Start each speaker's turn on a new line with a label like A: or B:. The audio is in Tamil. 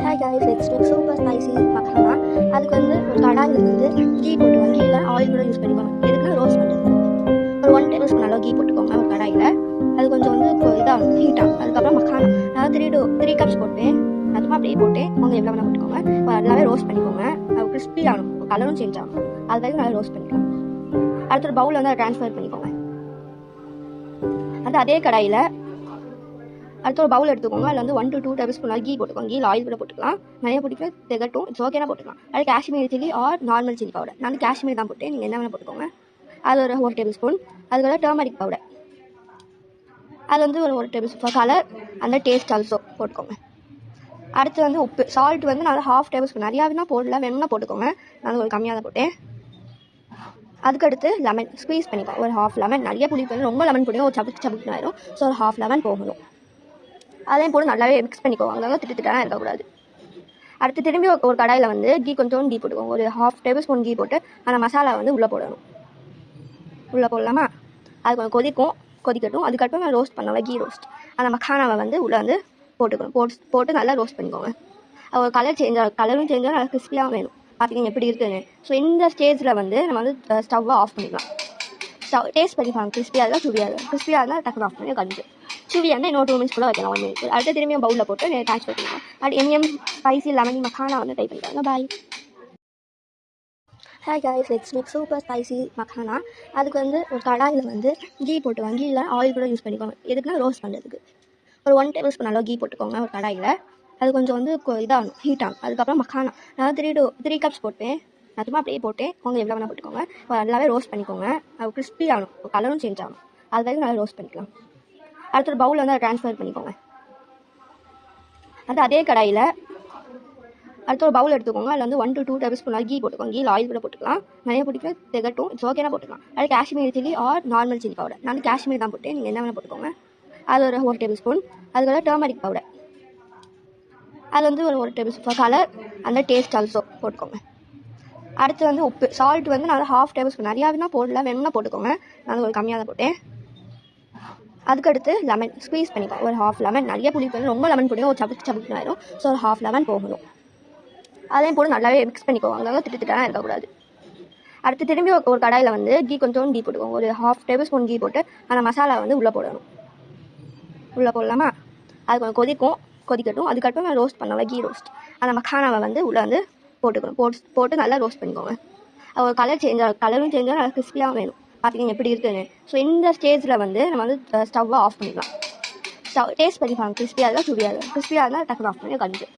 A: Hi guys, let's make super spicy makhana. அதுக்கு வந்து ஒரு கடாயில் வந்து கீ போட்டுக்கோங்க. கீழே ஆயில் கூட யூஸ் பண்ணிக்கோங்க. எதுக்குன்னா ரோஸ்ட் பண்ணுறது. ஒரு 1 டேபிள் ஸ்பூன் அளவு கீ போட்டுக்கோங்க ஒரு கடாயில். அது கொஞ்சம் வந்து இதாக ஹீட் ஆகும். அதுக்கப்புறம் மக்கானா நான் 3 கப்ஸ் போட்டேன். அதுமா அப்படியே போட்டு அவங்க எவ்வளோ வேணால் போட்டுக்கோங்க. நல்லாவே ரோஸ்ட் பண்ணிக்கோங்க. அது கிறிஸ்பி ஆகணும், கலரும் சேஞ்ச் ஆகும். அது வரைக்கும் நல்லா ரோஸ்ட் பண்ணிக்கலாம். அடுத்த ஒரு பவுலில் வந்து அதை ட்ரான்ஸ்ஃபர் பண்ணிக்கோங்க. அது அதே கடாயில் அடுத்து ஒரு பவுல் எடுத்துக்கோங்க. அதில் வந்து 1 to 2 டேபிள் ஸ்பூன் கீ போட்டுக்கோங்க. கீழ் ஆயில் கூட போட்டுக்கலாம். நிறைய பிடிக்க திகட்டும், இட்ஸ் ஓகேனா போட்டுக்கலாம். அது Kashmiri chilli or normal chilli powder. நான் வந்து காஷ்மீரி தான் போட்டேன், நீங்கள் என்ன வேணால் போட்டுக்கோங்க. அது ஒரு 1 டேபிள் ஸ்பூன். அதுக்கு டர்மரிக் பவுடர், அது வந்து ஒரு 1 டேபிள் ஸ்பூன் கலர் அந்த டேஸ்ட் ஆல்சோ போட்டுக்கோங்க. அடுத்து வந்து உப்பு, சால்ட் வந்து நான் 1/2 டேபிள் ஸ்பூன், நிறையாவே தான் போடல, வேணும்னா போட்டுக்கோங்க. நான் ஒரு கம்மியாக தான் போட்டேன். அதுக்கடுத்து லெமன் ஸ்குவீஸ் பண்ணிக்கோங்க. ஒரு 1/2 லெமன். நிறைய புளிப்பு, ரொம்ப லெமன் போட்டிங்கன்னா ஒரு சப்புக்கு ஆயிடும். ஸோ ஒரு 1/2 லெமன் போகணும். அதையும் போட்டு நல்லாவே மிக்ஸ் பண்ணிக்கோங்க. அங்கங்கே திட்டுத்திட்டாலாம் இருக்கக்கூடாது. அடுத்து திரும்பி ஒரு கடாயில் வந்து கொஞ்சம் கீ போட்டுக்கோங்க. ஒரு 1/2 டேபிள் ஸ்பூன் கீ போட்டு அந்த மசாலா வந்து உள்ளே போடணும். உள்ளே போடலாமா? அது கொஞ்சம் கொதிக்கட்டும். அதுக்கப்புறம் ரோஸ்ட் பண்ணோம்ல, கீ ரோஸ்ட், அந்த மக்கானாவை வந்து உள்ளே வந்து போட்டுக்கணும். போட்டு நல்லா ரோஸ்ட் பண்ணிக்கோங்க. ஒரு கலரும் சேஞ்ச் ஆகும், நல்லா கிறிஸ்பியாக வேணும். பார்த்தீங்கன்னா எப்படி இருக்குன்னு. ஸோ இந்த ஸ்டேஜில் வந்து நம்ம வந்து ஸ்டவ்வை ஆஃப் பண்ணிக்கலாம். டேஸ்ட் பண்ணிக்கலாம். கிறிஸ்பியாக இருந்தால் டக்குனு ஆஃப் பண்ணி கழிஞ்சு. சுவியாக இருந்தால் இன்னொரு 2 மினிட்ஸ் கூட வைக்கலாம், 1 மினிட். அடுத்து திரும்பியும் பவுலில் போட்டு ட்ரான்ஸ்ஃபர் பண்ணிக்கலாம். அது ஸ்பைசி லெமன் மக்கானா வந்து ட்ரை பண்ணிக்கலாம். Bye. Hi guys, let's make super spicy makhana. அதுக்கு வந்து ஒரு கடாயில் வந்து கீ போட்டுக்கோங்க. கீழே ஆயில் கூட யூஸ் பண்ணிக்கோங்க. எதுக்குன்னா ரோஸ்ட் பண்ணுறதுக்கு. ஒரு 1 டேபிள் ஸ்பூன் அளவு கீ போட்டுக்கோங்க ஒரு கடாயில். அது கொஞ்சம் வந்து இதாகணும், ஹீட் ஆகும். அதுக்கப்புறம் மக்கானா நான் 3 கப்ஸ் போட்டேன். அதுமா அப்படியே போட்டு அவங்க எவ்வளோ வேணால் போட்டுக்கோங்க. நல்லாவே ரோஸ்ட் பண்ணிக்கோங்க. அது கிறிஸ்பி ஆகணும், கலரும் சேஞ்ச் ஆகும். அது வரைக்கும் நல்லா ரோஸ்ட் பண்ணிக்கலாம். அடுத்த ஒரு பவுலில் வந்து அதை ட்ரான்ஸ்ஃபர் பண்ணிக்கோங்க. அது அதே கடாயில் அடுத்த ஒரு பவுல் எடுத்துக்கோங்க. அதில் வந்து 1 to 2 டேபிள் ஸ்பூன் கீ போட்டுக்கோங்க. கீழ் ஆயில் கூட போட்டுக்கலாம். நிறைய பிடிக்க திகட்டும், இட்ஸ் ஓகேனா போட்டுக்கலாம். அது Kashmiri chilli or normal chilli powder. நான் வந்து காஷ்மீரி தான் போட்டேன், நீங்கள் என்ன வேணால் போட்டுக்கோங்க. அது ஒரு 1 டேபிள் ஸ்பூன். அதுக்கு டர்மரிக் பவுடர், அது வந்து ஒரு 1 டேபிள் ஸ்பூன் கலர் அந்த டேஸ்ட் ஆல்சோ போட்டுக்கோங்க. அடுத்து வந்து உப்பு, சால்ட் வந்து நான் 1/2 டேபிள் ஸ்பூன், நிறையாவே தான் போடல, வேணும்னா போட்டுக்கோங்க. நான் ஒரு கம்மியாக தான் போட்டேன். அதுக்கடுத்து லெமன் ஸ்குவீஸ் பண்ணிக்கோங்க. ஒரு 1/2 லெமன். நிறைய புளிப்பு, ரொம்ப லெமன் போட்டிங்கன்னா ஒரு சப்புக்கு ஆயிடும். ஸோ ஒரு 1/2 லெமன் போகணும். அதையும் போட்டு நல்லாவே மிக்ஸ் பண்ணிக்கோங்க. அங்கங்கே திட்டுத்திட்டாலாம் இருக்கக்கூடாது. அடுத்து திரும்பி ஒரு கடாயில் வந்து கொஞ்சம் கீ போட்டுக்கோங்க. ஒரு 1/2 டேபிள் ஸ்பூன் கீ போட்டு அந்த மசாலா வந்து உள்ளே போடணும். உள்ளே போடலாமா? அது கொஞ்சம் கொதிக்கட்டும். அதுக்கப்புறம் ரோஸ்ட் பண்ணோம்ல, கீ ரோஸ்ட், அந்த மக்கானாவை வந்து உள்ளே வந்து போட்டுக்கணும். போட்டு நல்லா ரோஸ்ட் பண்ணிக்கோங்க. ஒரு கலரும் சேஞ்ச் ஆகும், நல்லா கிறிஸ்பியாக வேணும். பார்த்தீங்கன்னா எப்படி இருக்குன்னு. ஸோ இந்த ஸ்டேஜில் வந்து நம்ம வந்து ஸ்டவ்வை ஆஃப் பண்ணிக்கலாம். டேஸ்ட் பண்ணிக்கலாம். கிறிஸ்பியாக இருந்தால் டக்குனு ஆஃப் பண்ணி கழிஞ்சு.